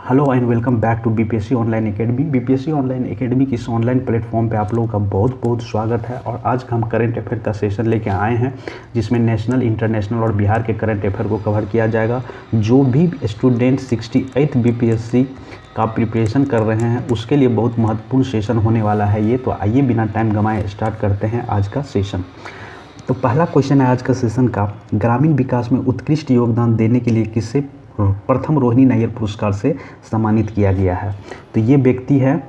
Hello and welcome back to BPSC online academy. BPSC online academy की इस online platform पे आप लोगों का बहुत बहुत स्वागत है। और आज हम करंट अफेयर का सेशन लेके आए हैं जिसमें नेशनल, इंटरनेशनल और बिहार के करंट अफेयर को कवर किया जाएगा। जो भी स्टूडेंट 68th बीपीएससी का प्रिपरेशन कर रहे हैं उसके लिए बहुत महत्वपूर्ण सेशन होने वाला है ये। तो आइए बिना टाइम गंवाए स्टार्ट करते हैं आज का सेशन। तो पहला क्वेश्चन है आज का सेशन का, ग्रामीण विकास में उत्कृष्ट योगदान देने के लिए किसे प्रथम रोहिणी नायर पुरस्कार से सम्मानित किया गया है? तो ये व्यक्ति है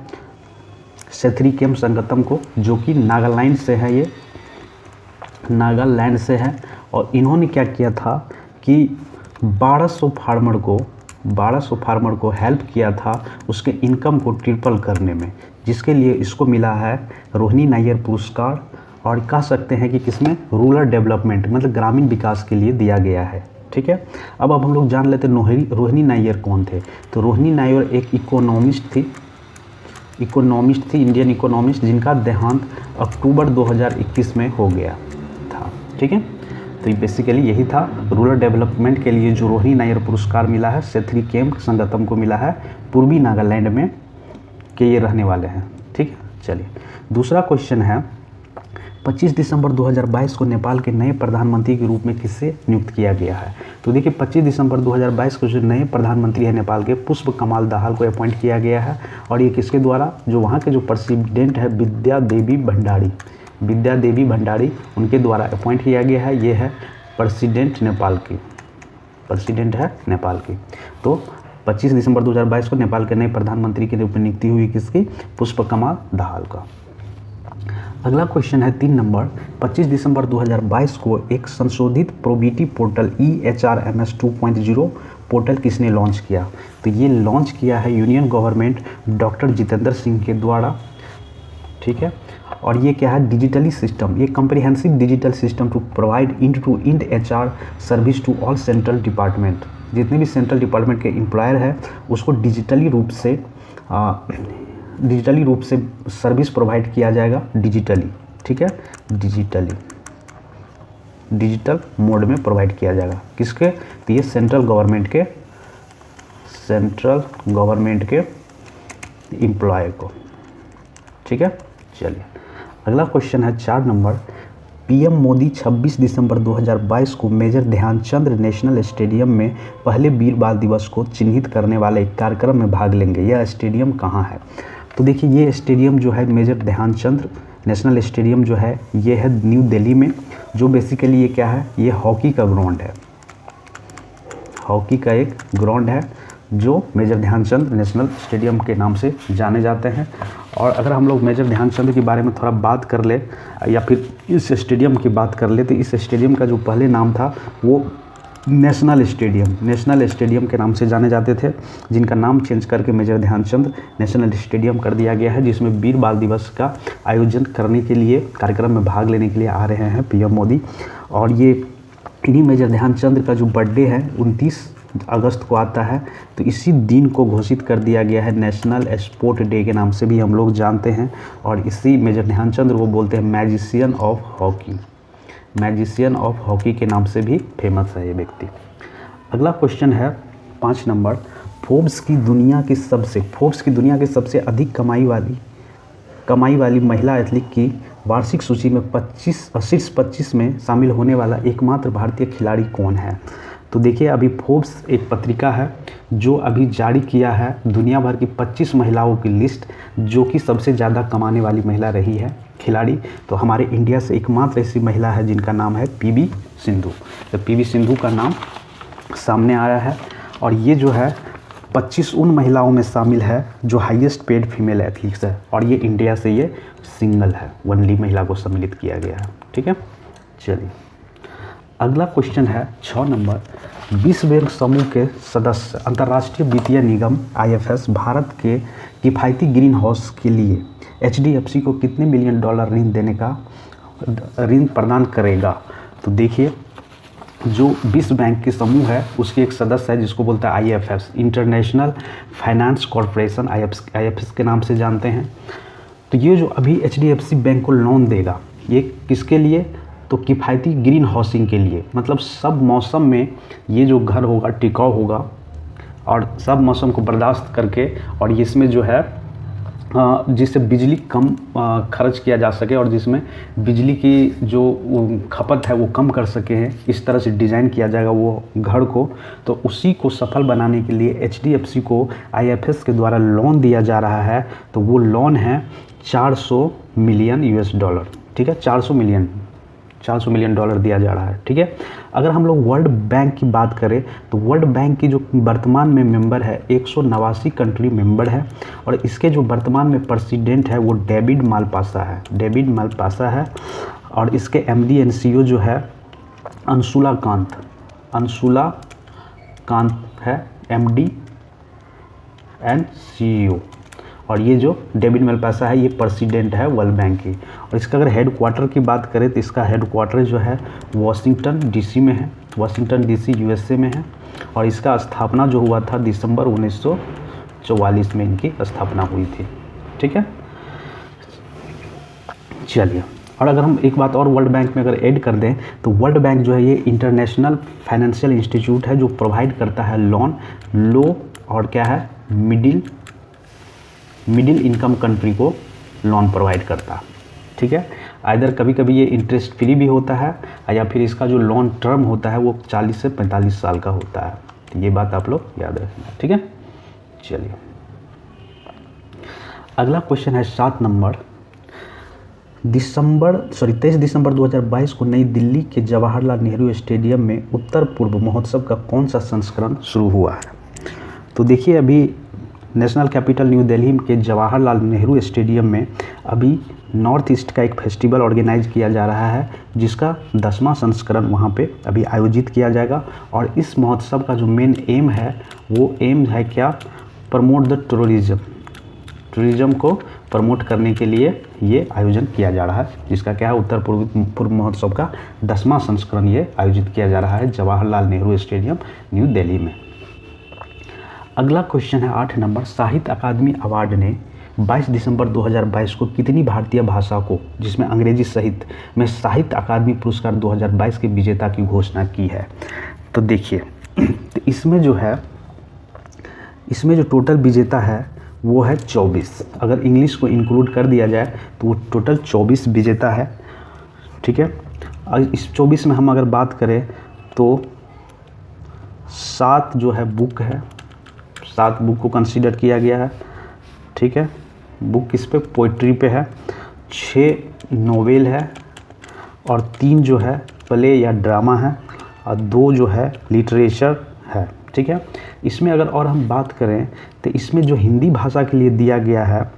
सेथरिकेम संगतम को, जो कि नागालैंड से है, ये नागालैंड से है। और इन्होंने क्या किया था कि 1200 फार्मर को हेल्प किया था उसके इनकम को ट्रिपल करने में, जिसके लिए इसको मिला है रोहिणी नायर पुरस्कार। और कह सकते हैं कि किसमें, रूरल डेवलपमेंट मतलब ग्रामीण विकास के लिए दिया गया है। ठीक है, अब हम लोग जान लेते हैं रोहिणी नायर कौन थे। तो रोहिणी नायर एक इकोनॉमिस्ट थी, इंडियन इकोनॉमिस्ट, जिनका देहांत अक्टूबर 2021 में हो गया था। ठीक है, तो ये बेसिकली यही था। रूरल डेवलपमेंट के लिए जो रोहिणी नायर पुरस्कार मिला है सेथरिकेम संगतम को मिला है, पूर्वी नागालैंड में के ये रहने वाले हैं। ठीक है, चलिए दूसरा क्वेश्चन है, 25 दिसंबर 2022 को नेपाल के नए प्रधानमंत्री के रूप में किसे नियुक्त किया गया है? तो देखिए 25 दिसंबर 2022 को जो नए प्रधानमंत्री है नेपाल के, पुष्प कमाल दाहाल को अपॉइंट किया गया है। और ये किसके द्वारा, जो वहाँ के जो प्रेसिडेंट है विद्या देवी भंडारी, उनके द्वारा अपॉइंट किया गया है। ये है प्रेसिडेंट है नेपाल की। तो 25 दिसंबर 2022 को नेपाल के नए प्रधानमंत्री के रूप में नियुक्ति हुई किसकी, पुष्प कमाल दाहाल का। अगला क्वेश्चन है 3 नंबर, 25 दिसंबर 2022 को एक संशोधित प्रोबेटी पोर्टल EHRMS 2.0 पोर्टल किसने लॉन्च किया? तो ये लॉन्च किया है union government doctor Jitendra Singh के द्वारा। ठीक है, और ये क्या है, डिजिटली सिस्टम, ये comprehensive digital system to provide end HR service to all central department. जितने भी सेंट्रल डिपार्टमेंट के एम्प्लॉयर है उसको डिजिटली रूप से सर्विस प्रोवाइड किया जाएगा डिजिटली। ठीक है, डिजिटल मोड में प्रोवाइड किया जाएगा किसके, तो ये सेंट्रल गवर्नमेंट के एम्प्लॉय को। ठीक है, चलिए अगला क्वेश्चन है 4 नंबर, PM मोदी 26 दिसंबर 2022 को मेजर ध्यानचंद नेशनल स्टेडियम में पहले वीर बाल दिवस को चिन्हित करने वाले एक कार्यक्रम में भाग लेंगे। यह स्टेडियम कहाँ है? तो देखिए ये स्टेडियम जो है मेजर ध्यानचंद नेशनल स्टेडियम जो है ये है न्यू दिल्ली में। जो बेसिकली ये क्या है, ये हॉकी का ग्राउंड है, हॉकी का एक ग्राउंड है जो मेजर ध्यानचंद नेशनल स्टेडियम के नाम से जाने जाते हैं। और अगर हम लोग मेजर ध्यानचंद के बारे में थोड़ा बात कर ले या फिर इस स्टेडियम की बात कर ले, तो इस स्टेडियम का जो पहले नाम था वो नेशनल स्टेडियम के नाम से जाने जाते थे, जिनका नाम चेंज करके मेजर ध्यानचंद नेशनल स्टेडियम कर दिया गया है, जिसमें वीर बाल दिवस का आयोजन करने के लिए, कार्यक्रम में भाग लेने के लिए आ रहे हैं PM मोदी। और ये इन्हीं मेजर ध्यानचंद का जो बर्थडे है 29 अगस्त को आता है, तो इसी दिन को घोषित कर दिया गया है नेशनल स्पोर्ट डे के नाम से भी हम लोग जानते हैं। और इसी मेजर ध्यानचंद को बोलते हैं मैजिशियन ऑफ हॉकी के नाम से भी फेमस है ये व्यक्ति। अगला क्वेश्चन है 5 नंबर, फोर्ब्स की दुनिया की सबसे अधिक कमाई वाली महिला एथलीट की वार्षिक सूची में 25 में शामिल होने वाला एकमात्र भारतीय खिलाड़ी कौन है? तो देखिए अभी फोर्ब्स एक पत्रिका है जो अभी जारी किया है दुनिया भर की 25 महिलाओं की लिस्ट, जो कि सबसे ज़्यादा कमाने वाली महिला रही है खिलाड़ी। तो हमारे इंडिया से एकमात्र ऐसी महिला है जिनका नाम है PV सिंधु। तो PV सिंधु का नाम सामने आया है। और ये जो है 25 उन महिलाओं में शामिल है जो हाईएस्ट पेड फीमेल एथलीट्स है, और ये इंडिया से ये सिंगल है, वनली महिला को सम्मिलित किया गया है। ठीक है, चलिए अगला क्वेश्चन है 6 नंबर, विश्व बैंक समूह के सदस्य अंतर्राष्ट्रीय वित्तीय निगम IFS भारत के किफ़ायती ग्रीन हाउस के लिए HDFC को कितने मिलियन डॉलर ऋण प्रदान करेगा? तो देखिए जो विश्व बैंक के समूह है उसके एक सदस्य है जिसको बोलता है IFS, international finance corporation, IFS के नाम से जानते हैं। तो ये जो अभी HDFC बैंक को लोन देगा ये किसके लिए, तो किफ़ायती ग्रीन हाउसिंग के लिए, मतलब सब मौसम में ये जो घर होगा टिकाऊ होगा और सब मौसम को बर्दाश्त करके, और इसमें जो है जिससे बिजली कम खर्च किया जा सके और जिसमें बिजली की जो खपत है वो कम कर सके हैं, इस तरह से डिज़ाइन किया जाएगा वो घर को। तो उसी को सफल बनाने के लिए HDFC को IFS के द्वारा लोन दिया जा रहा है। तो वो लोन है 400 मिलियन US$, ठीक है, 400 मिलियन डॉलर दिया जा रहा है, ठीक है। अगर हम लोग वर्ल्ड बैंक की बात करें तो वर्ल्ड बैंक की जो वर्तमान में मेंबर है 189 कंट्री मेंबर है, और इसके जो वर्तमान में प्रेसिडेंट है वो डेविड मालपासा है, और इसके MD एंड CEO जो है अंशुला कांत है, MD एंड CEO, और ये जो डेविड मालपासा है ये प्रेसिडेंट है वर्ल्ड बैंक की। और इसका अगर हेड क्वार्टर की बात करें तो इसका हेड क्वार्टर जो है वाशिंगटन DC में है, वाशिंगटन DC USA में है, और इसका स्थापना जो हुआ था दिसंबर 1944 में इनकी स्थापना हुई थी, ठीक है। चलिए, और अगर हम एक बात और वर्ल्ड बैंक में अगर ऐड कर दें तो वर्ल्ड बैंक जो है ये इंटरनेशनल फाइनेंशियल इंस्टीट्यूट है जो प्रोवाइड करता है लोन लो और क्या है मिडिल इनकम कंट्री को लोन प्रोवाइड करता है, ठीक है। आइदर कभी कभी ये इंटरेस्ट फ्री भी होता है या फिर इसका जो लोन टर्म होता है वो 40 से 45 साल का होता है। तो ये बात आप लोग याद रखना, ठीक है। चलिए, अगला क्वेश्चन है 7 नंबर। 23 दिसंबर 2022 को नई दिल्ली के जवाहरलाल नेहरू स्टेडियम में उत्तर पूर्व महोत्सव का कौन सा संस्करण शुरू हुआ है? तो देखिए, अभी नेशनल कैपिटल न्यू दिल्ली के जवाहरलाल नेहरू स्टेडियम में अभी नॉर्थ ईस्ट का एक फेस्टिवल ऑर्गेनाइज किया जा रहा है जिसका 10वां संस्करण वहाँ पे अभी आयोजित किया जाएगा। और इस महोत्सव का जो मेन एम है वो एम है क्या, प्रमोट द टूरिज्म को प्रमोट करने के लिए ये आयोजन किया जा रहा है, जिसका क्या है उत्तर पूर्व महोत्सव का 10वां संस्करण ये आयोजित किया जा रहा है जवाहरलाल नेहरू स्टेडियम न्यू दिल्ली में। अगला क्वेश्चन है 8 नंबर। साहित्य अकादमी अवार्ड ने 22 दिसंबर 2022 को कितनी भारतीय भाषा को, जिसमें अंग्रेजी सहित में साहित्य अकादमी पुरस्कार 2022 के विजेता की घोषणा की है? तो देखिए, तो इसमें जो टोटल विजेता है वो है 24। अगर इंग्लिश को इंक्लूड कर दिया जाए तो वो टोटल 24 विजेता है, ठीक है। इस 24 में हम अगर बात करें तो 7 जो है बुक है, 7 बुक को कंसीडर किया गया है, ठीक है। बुक किस पे, पोइट्री पे है, 6 नोवेल है, और 3 जो है प्ले या ड्रामा है, और 2 जो है लिटरेचर है, ठीक है। इसमें अगर और हम बात करें तो इसमें जो हिंदी भाषा के लिए दिया गया है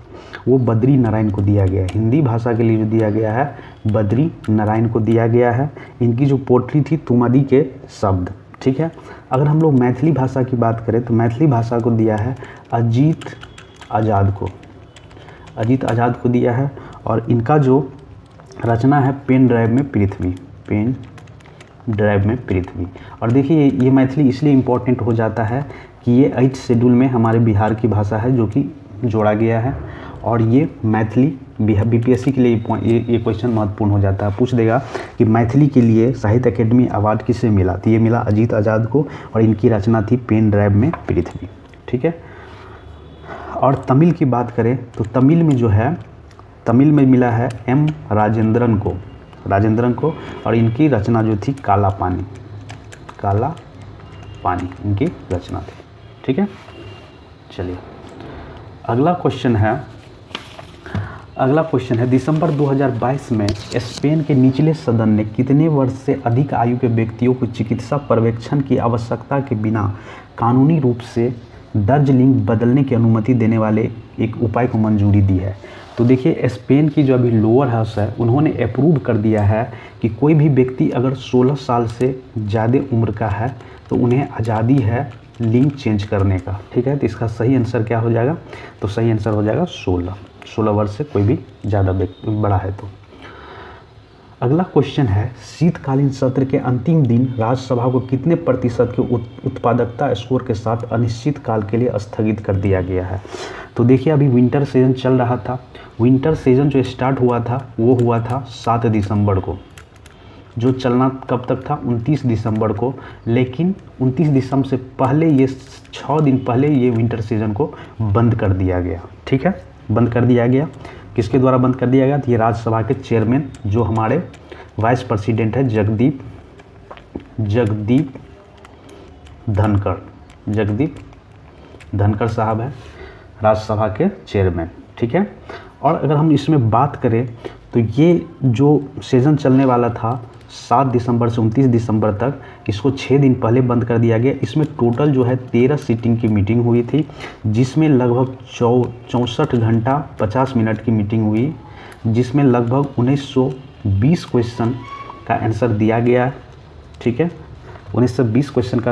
वो बद्री नारायण को दिया गया है। हिंदी भाषा के लिए जो दिया गया है बद्री नारायण को दिया गया है। इनकी जो पोट्री थी तुमादी के शब्द, ठीक है। अगर हम लोग मैथिली भाषा की बात करें तो मैथिली भाषा को दिया है अजीत आज़ाद को दिया है, और इनका जो रचना है पेन ड्राइव में पृथ्वी। और देखिए, ये मैथिली इसलिए इम्पोर्टेंट हो जाता है कि ये 8th शेड्यूल में हमारे बिहार की भाषा है जो कि जोड़ा गया है, और ये मैथिली BPSC के लिए ये क्वेश्चन महत्वपूर्ण हो जाता है। पूछ देगा कि मैथिली के लिए साहित्य अकेडमी अवार्ड किसे मिला, तो ये मिला अजीत आज़ाद को, और इनकी रचना थी पेन ड्राइव में पृथ्वी, ठीक है। और तमिल की बात करें तो तमिल में मिला है M राजेंद्रन को, और इनकी रचना जो थी काला पानी इनकी रचना थी, ठीक है। चलिए, अगला क्वेश्चन है दिसंबर 2022 में स्पेन के निचले सदन ने कितने वर्ष से अधिक आयु के व्यक्तियों को चिकित्सा पर्यवेक्षण की आवश्यकता के बिना कानूनी रूप से दर्ज लिंग बदलने की अनुमति देने वाले एक उपाय को मंजूरी दी है? तो देखिए, स्पेन की जो अभी लोअर हाउस है उन्होंने अप्रूव कर दिया है कि कोई भी व्यक्ति अगर 16 साल से ज़्यादा उम्र का है तो उन्हें आज़ादी है लिंग चेंज करने का, ठीक है। तो इसका सही आंसर क्या हो जाएगा? तो सही आंसर हो जाएगा 16 वर्ष से कोई भी ज़्यादा बड़ा है तो। अगला क्वेश्चन है शीतकालीन सत्र के अंतिम दिन राज्यसभा को कितने प्रतिशत के उत्पादकता स्कोर के साथ अनिश्चित काल के लिए स्थगित कर दिया गया है? तो देखिए, अभी विंटर सीजन चल रहा था। विंटर सीजन जो स्टार्ट हुआ था वो हुआ था 7 दिसंबर को, जो चलना कब तक था 29 दिसंबर को, लेकिन 29 दिसंबर से पहले ये 6 दिन पहले ये विंटर सीजन को बंद कर दिया गया। ठीक है, बंद कर दिया गया। किसके द्वारा बंद कर दिया गया? तो ये राज्यसभा के चेयरमैन जो हमारे वाइस प्रेसिडेंट है जगदीप धनखड़ साहब है, राज्यसभा के चेयरमैन। ठीक है, और अगर हम इसमें बात करें तो ये जो सीज़न चलने वाला था 7 दिसंबर से 29 दिसंबर तक, इसको 6 दिन पहले बंद कर दिया गया। इसमें टोटल जो है 13 सीटिंग की मीटिंग हुई थी, जिसमें लगभग 64 घंटा 50 मिनट की मीटिंग हुई, जिसमें लगभग 1920 क्वेश्चन का आंसर दिया गया। ठीक है, 1920 क्वेश्चन का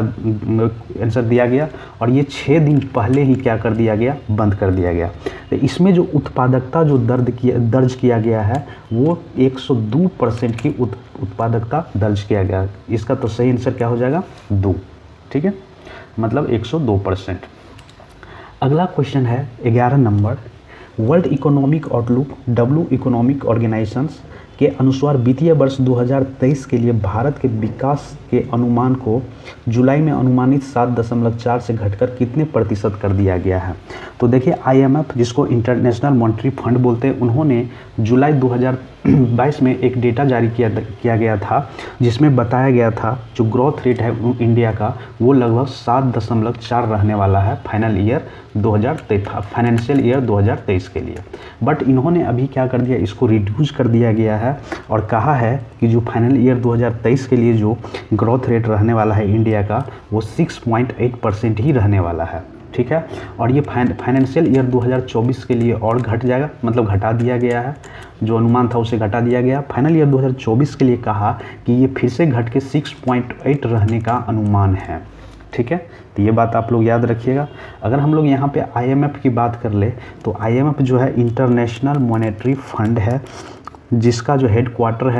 आंसर दिया गया, और ये 6 दिन पहले ही क्या कर दिया गया? बंद कर दिया गया। तो इसमें जो उत्पादकता जो दर्ज किया गया है वो 102% की उत्पादकता दर्ज किया गया। इसका तो सही आंसर क्या हो जाएगा? 2। ठीक है, मतलब 102%। अगला क्वेश्चन है 11 number. World economic outlook W economic organisations के अनुसार वित्तीय वर्ष 2023 के लिए भारत के विकास के अनुमान को जुलाई में अनुमानित 7.4 से घटकर कितने प्रतिशत कर दिया गया है? तो देखिए, IMF जिसको इंटरनेशनल मॉनेटरी फंड बोलते हैं, उन्होंने जुलाई 2022 में एक डेटा जारी किया गया था, जिसमें बताया गया था जो ग्रोथ रेट है इंडिया का वो लगभग 7.4 रहने वाला है फाइनेंशियल ईयर 2023 के लिए। बट इन्होंने अभी क्या कर दिया? इसको रिड्यूस कर दिया गया है और कहा है कि जो फाइनल ईयर 2023 के लिए जो ग्रोथ रेट रहने वाला है इंडिया का वो 6.8% ही रहने वाला है। ठीक है, और ये फाइनेंशियल ईयर 2024 के लिए और घट जाएगा, मतलब घटा दिया गया है, जो अनुमान था उसे घटा दिया गया। फाइनल ईयर 2024 के लिए कहा कि ये फिर से घट के 6.8 रहने का अनुमान है। ठीक है, तो ये बात आप लोग याद रखिएगा। अगर हम लोग यहाँ पे IMF की बात कर ले तो IMF जो है इंटरनेशनल मॉनेटरी फंड है, जिसका जो हेडक्वार्टर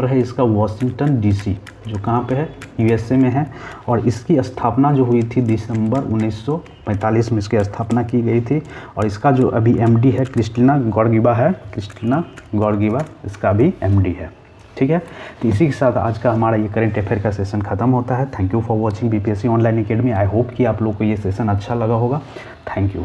है इसका वाशिंगटन DC, जो कहाँ पे है? USA में है, और इसकी स्थापना जो हुई थी दिसंबर 1945 में इसकी स्थापना की गई थी, और इसका जो अभी MD है क्रिस्टिना गॉर्गिवा इसका भी MD है। ठीक है, तो इसी के साथ आज का हमारा ये करंट अफेयर का सेशन खत्म होता है। Thank you for watching BPSC online academy. I hope कि आप लोग को ये सेशन अच्छा लगा होगा। Thank you.